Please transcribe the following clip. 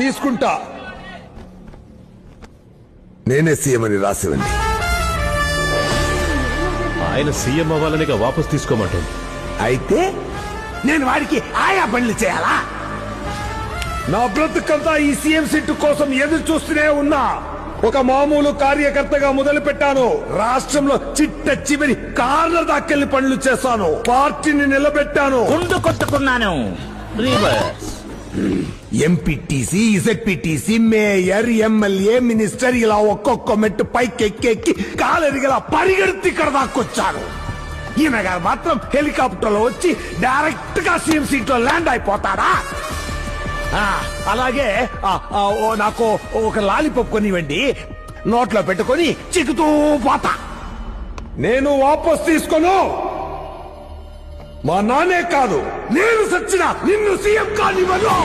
తీసుకుంటా. నేనే సీఎం అని రాసివ్వండి. ఆయన సీఎం అవ్వాలనిగా వాపస్ తీసుకోమంటుంది. అయితే నేను వాడికి ఆయా పనులు చేయాలా? నా బ్రతుకంతా ఈ సీఎం సీటు కోసం ఎదురు చూస్తూనే ఉన్నా. ఒక మామూలు కార్యకర్తగా మొదలు పెట్టాను. రాష్ట్రంలో చిట్ట చివరి కార్ల దాకెళ్లి పనులు చేశాను. పార్టీని నిలబెట్టాను. ముందు కొట్టుకున్నాను. ఎంపీటీసీ, ఇజెడ్పీటీసీ, మేయర్, ఎమ్మెల్యే, మినిస్టర్ ఇలా ఒక్కొక్క మెట్టు పైకి ఎక్కి కాలరిగలా పరిగెడుతూ ఇక్కడ దాకొచ్చాను. ఈయన గారు మాత్రం హెలికాప్టర్ లో వచ్చి డైరెక్ట్ గా సీఎం సీట్ లో ల్యాండ్ అయిపోతాడా? అలాగే నాకు ఒక లాలీపాప్ కొనివ్వండి, నోట్లో పెట్టుకొని చిక్కుతూ పోతా. నేను వాపస్ తీసుకోను. మా నాన్నే కాదు, నేను సచ్చినా నిన్ను సీఎం కానివ్వను.